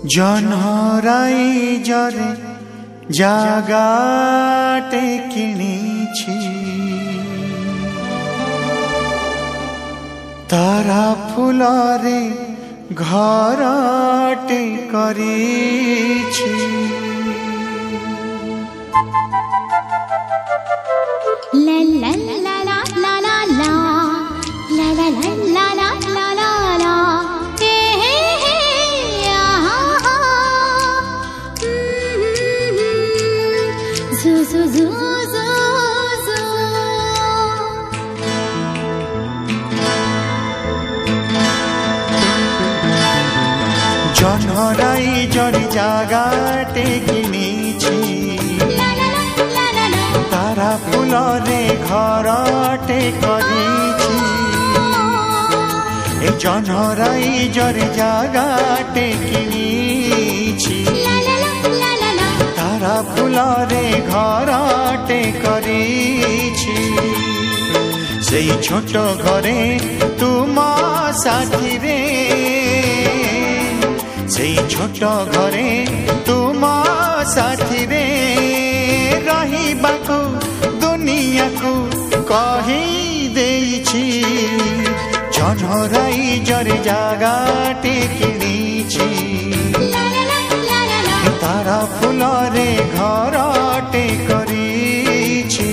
জনহরাই জরে জাগাটে কিনিছি তারা ফুলরে ঘরটে করিছি লা লা লা লা লা লা লা লা লা লা লা লা লা লা হে হে হে আহা জু জু জু জু জু জনহরাই জরে জাগাটে কিনিছি তারা ফুলরে ঘরটে করিছি এই জনহরাই জরে জাগাটে কিনিছি তারা ফুলরে ঘরটে করিছি সেই ছোট ঘরে তুমা সাথীরে সেই ছোট ঘরে তুমা সাথীরে রহিবাকু দুনিয়াকু কহি দেইছি জনহরাই জরে জাগাটে কিনিছি তারা ফুলরে ঘরটে করিছি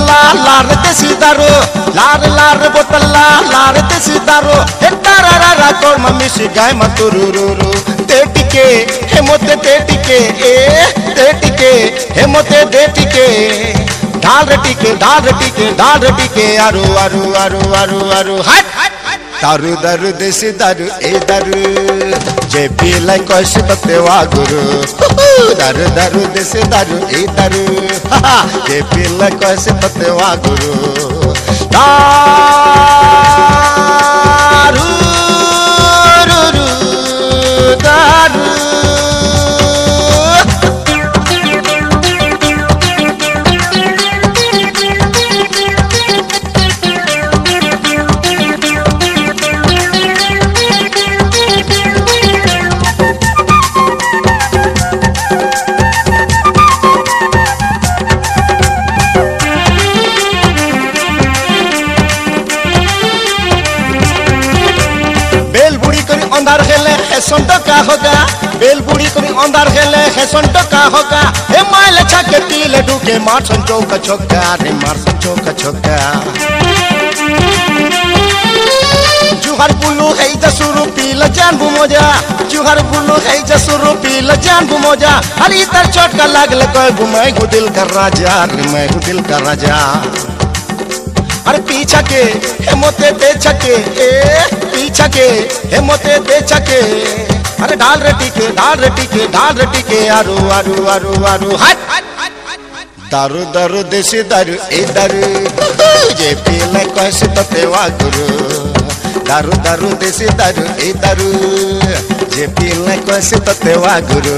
बोतला लार देसी दारू लार लार बोतला लार देसी दारू हे तारारा कोर मम्मी सी गाय मतुरुरुरु तेटिके हे मोते तेटिके ए तेटिके हे मोते देटिके डाल रटिके डाल रटिके डाल रटिके आरु आरु आरु आरु आरु हट दारू दारू देसी दारू ए दारू जे पीला कैसे बतेवा गुरु दारू दारू देसी दारू ए दारू जे पीला कैसे बतेवा गुरु दारू दारू अंधार खेले हैसन तो का होगा बेल बुड़ी को अंधार खेले हैसन तो का होगा हे माइल छके तीले ढुके मारसन चौका छक्का रे मारसन चौका छक्का जुहार बुलू है जसुरु पीला जान बुमोजा जुहार बुलू है जसुरु पीला जान बुमोजा हरी तर चटका लागले कोई बुमै गु दिल का राजा रे मैं गु दिल का राजा अरे पीछा के हे मोते बेचके ए पीछा के हे मोते बेचके अरे डाल रटिके डाल रटिके डाल रटिके आरु आरु आरु आरु हट दारू दारू देसी दारू ए दारू जे पीले कैसे बतेवा गुरु दारू दारू देसी दारू ए दारू जे पीले कैसे बतेवा गुरु